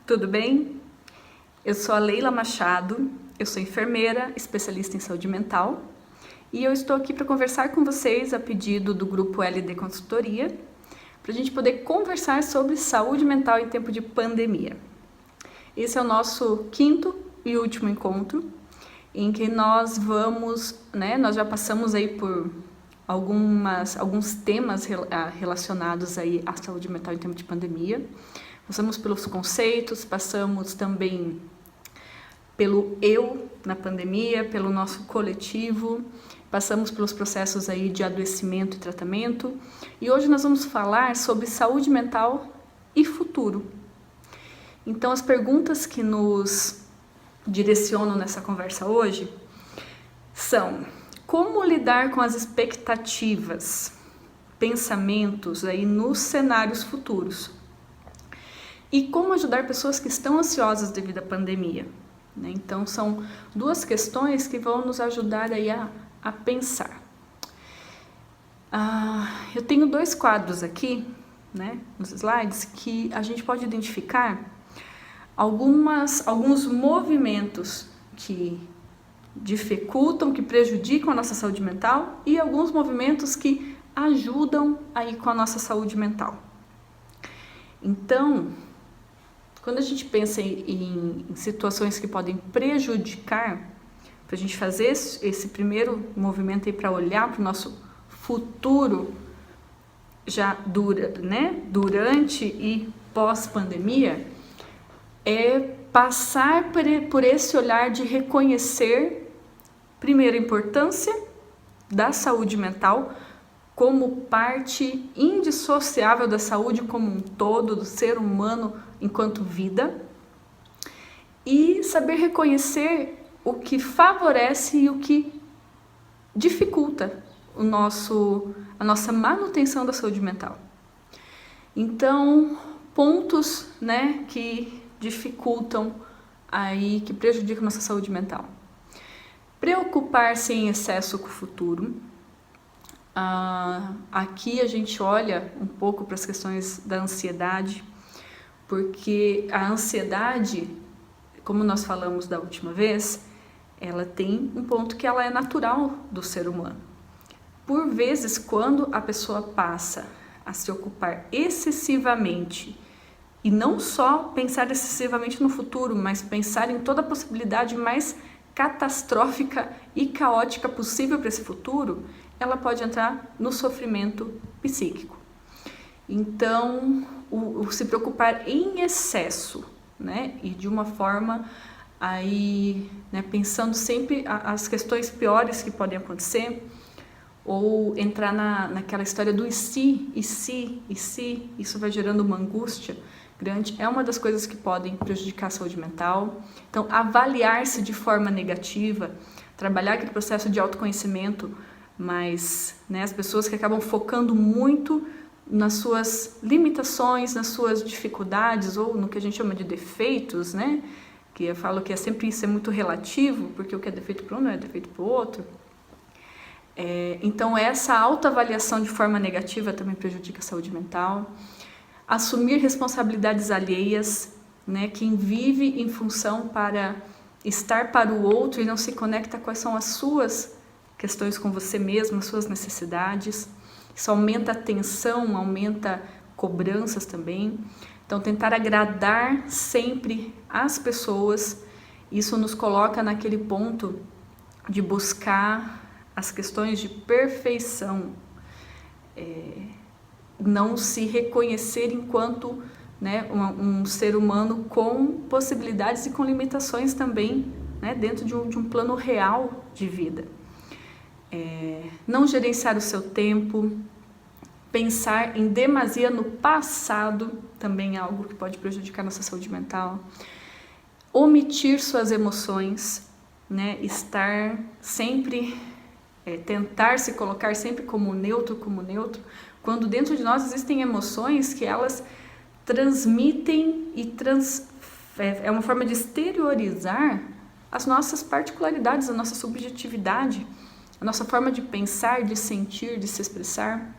tudo bem? Eu sou a Leila Machado, eu sou enfermeira, especialista em saúde mental e eu estou aqui para conversar com vocês a pedido do grupo LD Consultoria para a gente poder conversar sobre saúde mental em tempo de pandemia. Esse é o nosso quinto e último encontro em que nós nós já passamos aí por alguns temas relacionados aí à saúde mental em tempo de pandemia. Passamos pelos conceitos, passamos também pelo eu na pandemia, pelo nosso coletivo, passamos pelos processos aí de adoecimento e tratamento. E hoje nós vamos falar sobre saúde mental e futuro. Então, as perguntas que nos direcionam nessa conversa hoje são: como lidar com as expectativas, pensamentos aí nos cenários futuros? E como ajudar pessoas que estão ansiosas devido à pandemia? Então, são duas questões que vão nos ajudar aí a pensar. Eu tenho dois quadros aqui, nos slides, que a gente pode identificar alguns movimentos que dificultam, que prejudicam a nossa saúde mental e alguns movimentos que ajudam aí com a nossa saúde mental. Então, quando a gente pensa em situações que podem prejudicar, para a gente fazer esse primeiro movimento aí para olhar para o nosso futuro já durante e pós-pandemia, é passar por esse olhar de reconhecer, primeiro, a importância da saúde mental como parte indissociável da saúde como um todo, do ser humano enquanto vida, e saber reconhecer o que favorece e o que dificulta a nossa manutenção da saúde mental. Então, pontos que dificultam aí, que prejudicam a nossa saúde mental. Preocupar-se em excesso com o futuro. Aqui a gente olha um pouco para as questões da ansiedade, porque a ansiedade, como nós falamos da última vez, ela tem um ponto que ela é natural do ser humano. Por vezes, quando a pessoa passa a se ocupar excessivamente, e não só pensar excessivamente no futuro, mas pensar em toda a possibilidade mais catastrófica e caótica possível para esse futuro, ela pode entrar no sofrimento psíquico. Então, o se preocupar em excesso, e de uma forma aí, pensando sempre as questões piores que podem acontecer, ou entrar naquela história do e se, isso vai gerando uma angústia grande, é uma das coisas que podem prejudicar a saúde mental. Então, avaliar-se de forma negativa, trabalhar aquele processo de autoconhecimento, mas as pessoas que acabam focando muito nas suas limitações, nas suas dificuldades, ou no que a gente chama de defeitos, que eu falo que sempre isso é muito relativo, porque o que é defeito para um não é defeito para o outro. Então, essa autoavaliação de forma negativa também prejudica a saúde mental. Assumir responsabilidades alheias, quem vive em função para estar para o outro e não se conecta quais são as suas questões com você mesmo, as suas necessidades. Isso aumenta a tensão, aumenta cobranças também. Então, tentar agradar sempre as pessoas, isso nos coloca naquele ponto de buscar as questões de perfeição, não se reconhecer enquanto um ser humano com possibilidades e com limitações também, dentro de um plano real de vida. Não gerenciar o seu tempo, pensar em demasia no passado também é algo que pode prejudicar nossa saúde mental. Omitir suas emoções, estar sempre, tentar se colocar sempre como neutro, quando dentro de nós existem emoções que elas transmitem e é uma forma de exteriorizar as nossas particularidades, a nossa subjetividade, a nossa forma de pensar, de sentir, de se expressar.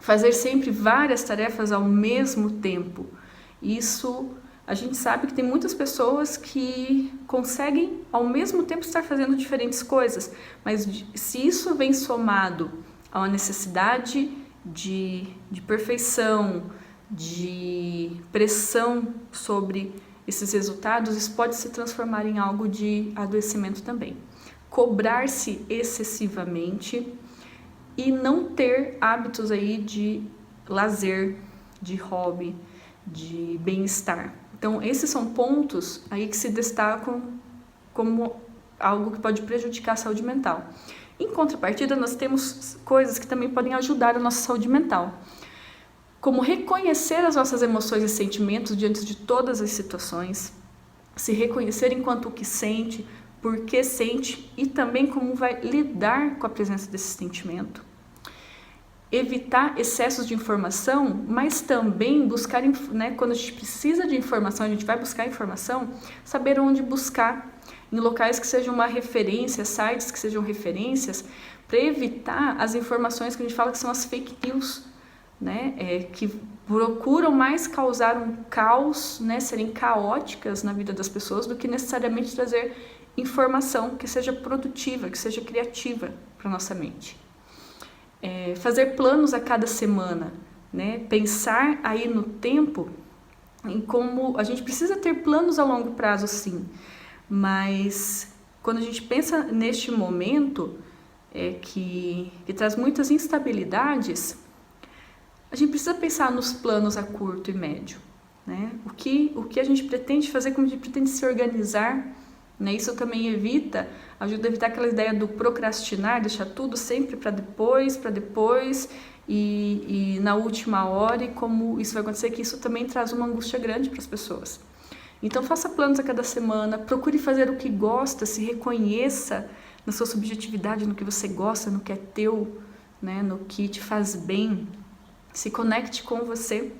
Fazer sempre várias tarefas ao mesmo tempo Isso, a gente sabe que tem muitas pessoas que conseguem ao mesmo tempo estar fazendo diferentes coisas, mas se isso vem somado a uma necessidade de perfeição, de pressão sobre esses resultados, isso pode se transformar em algo de adoecimento também. Cobrar-se excessivamente e não ter hábitos aí de lazer, de hobby, de bem-estar. Então, esses são pontos aí que se destacam como algo que pode prejudicar a saúde mental. Em contrapartida, nós temos coisas que também podem ajudar a nossa saúde mental, como reconhecer as nossas emoções e sentimentos diante de todas as situações, se reconhecer enquanto o que sente, por que sente e também como vai lidar com a presença desse sentimento. Evitar excessos de informação, mas também buscar, né, quando a gente precisa de informação, a gente vai buscar informação, saber onde buscar, em locais que sejam uma referência, sites que sejam referências, para evitar as informações que a gente fala que são as fake news, né, que procuram mais causar um caos, né, serem caóticas na vida das pessoas do que necessariamente trazer informação que seja produtiva, que seja criativa para a nossa mente. Fazer planos a cada semana, né, pensar aí no tempo em como a gente precisa ter planos a longo prazo, sim, mas quando a gente pensa neste momento que traz muitas instabilidades, a gente precisa pensar nos planos a curto e médio, né? O que a gente pretende fazer, como a gente pretende se organizar, né? Isso também ajuda a evitar aquela ideia do procrastinar, deixar tudo sempre para depois e na última hora, e como isso vai acontecer, que isso também traz uma angústia grande para as pessoas. Então faça planos a cada semana, procure fazer o que gosta, se reconheça na sua subjetividade, no que você gosta, no que é teu, né? No que te faz bem. Se conecte com você,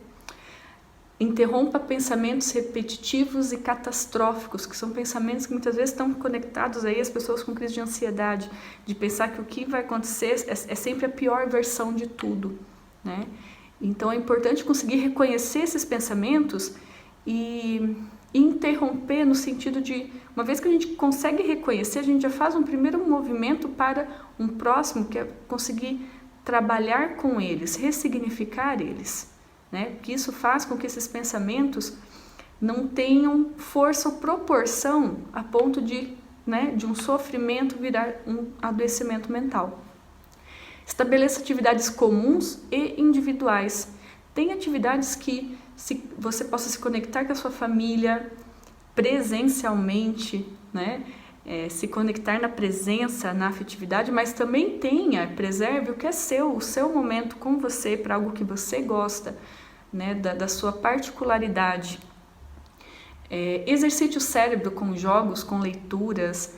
interrompa pensamentos repetitivos e catastróficos, que são pensamentos que muitas vezes estão conectados aí às pessoas com crise de ansiedade, de pensar que o que vai acontecer é sempre a pior versão de tudo, né? Então é importante conseguir reconhecer esses pensamentos e interromper no sentido de, uma vez que a gente consegue reconhecer, a gente já faz um primeiro movimento para um próximo, que é conseguir trabalhar com eles, ressignificar eles, né? Que isso faz com que esses pensamentos não tenham força ou proporção a ponto de, né, de um sofrimento virar um adoecimento mental. Estabeleça atividades comuns e individuais. Tem atividades que você possa se conectar com a sua família presencialmente, né? Se conectar na presença, na afetividade, mas também preserve o que é seu, o seu momento com você, para algo que você gosta, né, da sua particularidade. Exercite o cérebro com jogos, com leituras,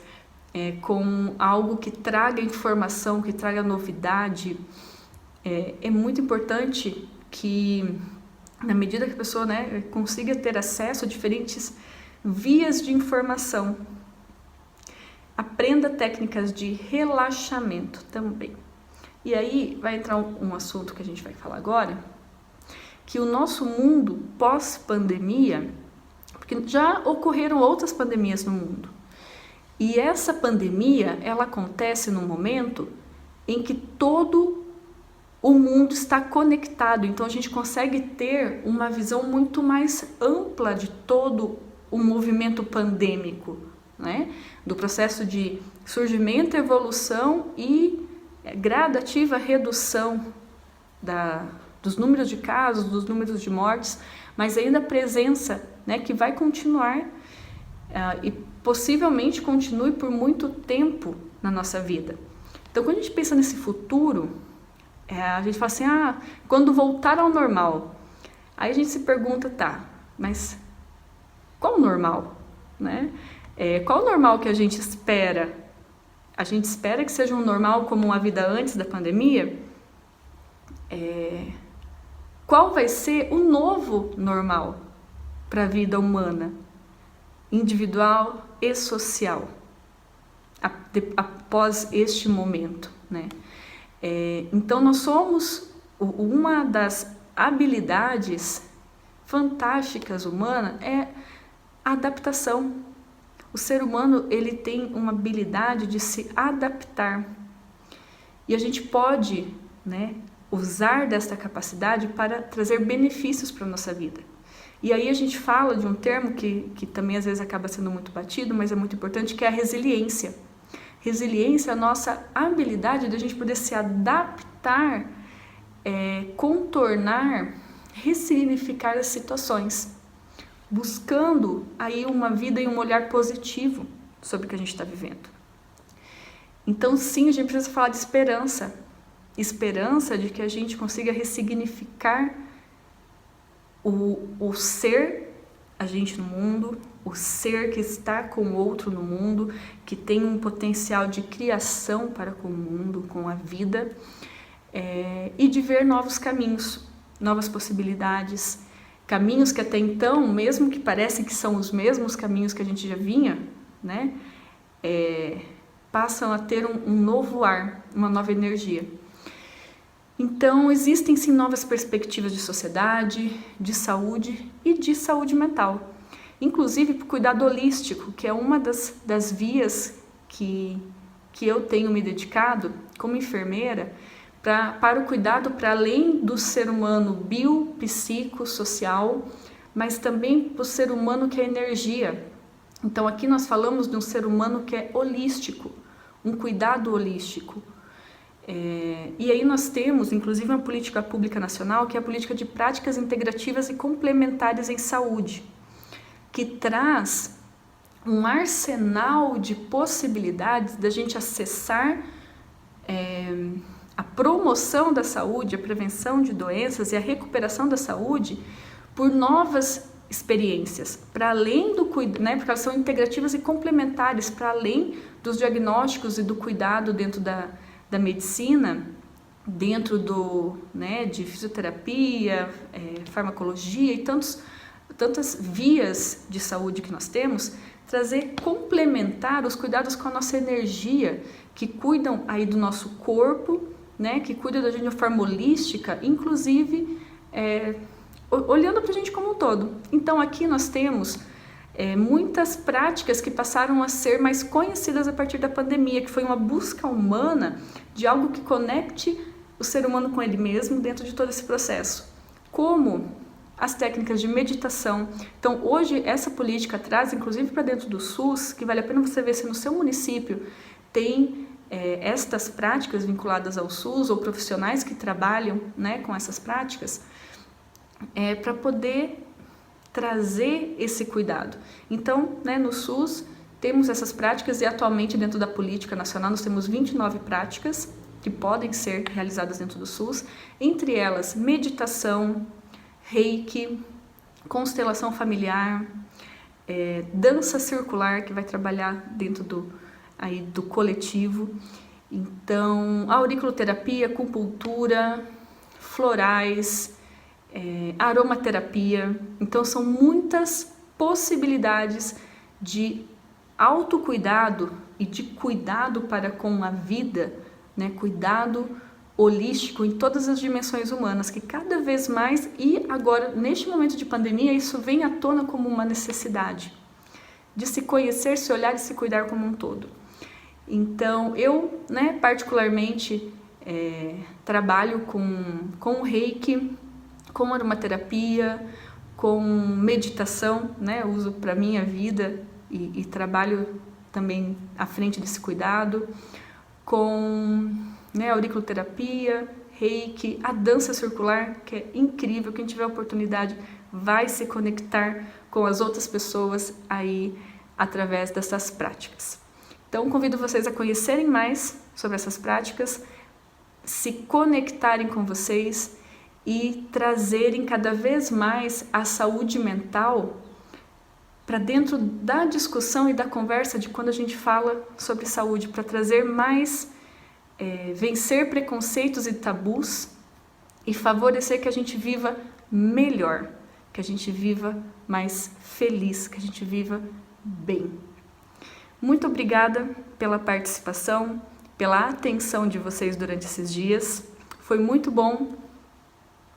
com algo que traga informação, que traga novidade. É muito importante que, na medida que a pessoa, né, consiga ter acesso a diferentes vias de informação, aprenda técnicas de relaxamento também. E aí vai entrar um assunto que a gente vai falar agora, que o nosso mundo pós-pandemia, porque já ocorreram outras pandemias no mundo, e essa pandemia, ela acontece num momento em que todo o mundo está conectado, então a gente consegue ter uma visão muito mais ampla de todo o movimento pandêmico, né? Do processo de surgimento, evolução e gradativa redução dos números de casos, dos números de mortes, mas ainda a presença, né, que vai continuar e possivelmente continue por muito tempo na nossa vida. Então, quando a gente pensa nesse futuro, a gente fala assim, quando voltar ao normal, aí a gente se pergunta, mas qual o normal, né? Qual o normal que a gente espera? A gente espera que seja um normal como a vida antes da pandemia? Qual vai ser o novo normal para a vida humana, individual e social, após este momento, né? Então nós somos, uma das habilidades fantásticas humanas é a adaptação. O ser humano, ele tem uma habilidade de se adaptar. E a gente pode, né, usar desta capacidade para trazer benefícios para a nossa vida. E aí a gente fala de um termo que também às vezes acaba sendo muito batido, mas é muito importante, que é a resiliência. Resiliência é a nossa habilidade de a gente poder se adaptar, contornar, ressignificar as situações, buscando aí uma vida e um olhar positivo sobre o que a gente está vivendo. Então sim, a gente precisa falar de esperança. Esperança de que a gente consiga ressignificar o ser, a gente no mundo, o ser que está com o outro no mundo, que tem um potencial de criação para com o mundo, com a vida, e de ver novos caminhos, novas possibilidades, caminhos que até então, mesmo que parecem que são os mesmos caminhos que a gente já vinha, né, passam a ter um novo ar, uma nova energia. Então, existem sim novas perspectivas de sociedade, de saúde e de saúde mental. Inclusive para o cuidado holístico, que é uma das vias que eu tenho me dedicado como enfermeira, para o cuidado para além do ser humano biopsicossocial, mas também para o ser humano que é energia. Então aqui nós falamos de um ser humano que é holístico, um cuidado holístico. E aí nós temos, inclusive, uma política pública nacional, que é a política de práticas integrativas e complementares em saúde, que traz um arsenal de possibilidades da gente acessar a promoção da saúde, a prevenção de doenças e a recuperação da saúde por novas experiências, para além do cuidado, né, porque elas são integrativas e complementares, para além dos diagnósticos e do cuidado dentro da medicina, dentro de fisioterapia, farmacologia e tantas vias de saúde que nós temos, complementar os cuidados com a nossa energia, que cuidam aí do nosso corpo, né, que cuidam da gente de uma forma holística, inclusive olhando para a gente como um todo. Então aqui nós temos muitas práticas que passaram a ser mais conhecidas a partir da pandemia, que foi uma busca humana de algo que conecte o ser humano com ele mesmo dentro de todo esse processo, como as técnicas de meditação. Então hoje essa política traz, inclusive para dentro do SUS, que vale a pena você ver se no seu município tem estas práticas vinculadas ao SUS ou profissionais que trabalham, né, com essas práticas, para poder trazer esse cuidado. Então, né, no SUS temos essas práticas e atualmente dentro da política nacional nós temos 29 práticas que podem ser realizadas dentro do SUS, entre elas meditação, reiki, constelação familiar, dança circular, que vai trabalhar dentro do coletivo, então auriculoterapia, acupuntura, florais, aromaterapia. Então são muitas possibilidades de autocuidado e de cuidado para com a vida, né? Cuidado holístico em todas as dimensões humanas, que cada vez mais, e agora neste momento de pandemia, isso vem à tona como uma necessidade de se conhecer, se olhar e se cuidar como um todo. Então eu, né, particularmente trabalho com reiki, com aromaterapia, com meditação, né, uso para minha vida e trabalho também à frente desse cuidado, com, né, auriculoterapia, reiki, a dança circular, que é incrível. Quem tiver oportunidade vai se conectar com as outras pessoas aí através dessas práticas. Então convido vocês a conhecerem mais sobre essas práticas, se conectarem com vocês e trazerem cada vez mais a saúde mental para dentro da discussão e da conversa de quando a gente fala sobre saúde, para trazer mais, vencer preconceitos e tabus e favorecer que a gente viva melhor, que a gente viva mais feliz, que a gente viva bem. Muito obrigada pela participação, pela atenção de vocês durante esses dias. Foi muito bom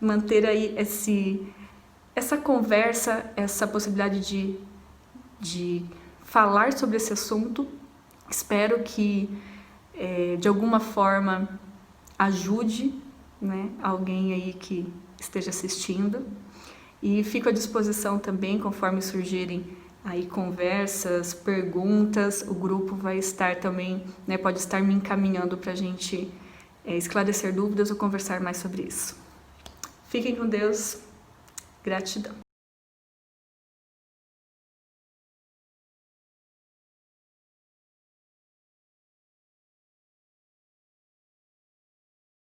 manter aí essa conversa, essa possibilidade de falar sobre esse assunto, espero que de alguma forma ajude, né, alguém aí que esteja assistindo, e fico à disposição também conforme surgirem aí conversas, perguntas, o grupo vai estar também, né, pode estar me encaminhando para a gente esclarecer dúvidas ou conversar mais sobre isso. Fiquem com Deus, gratidão.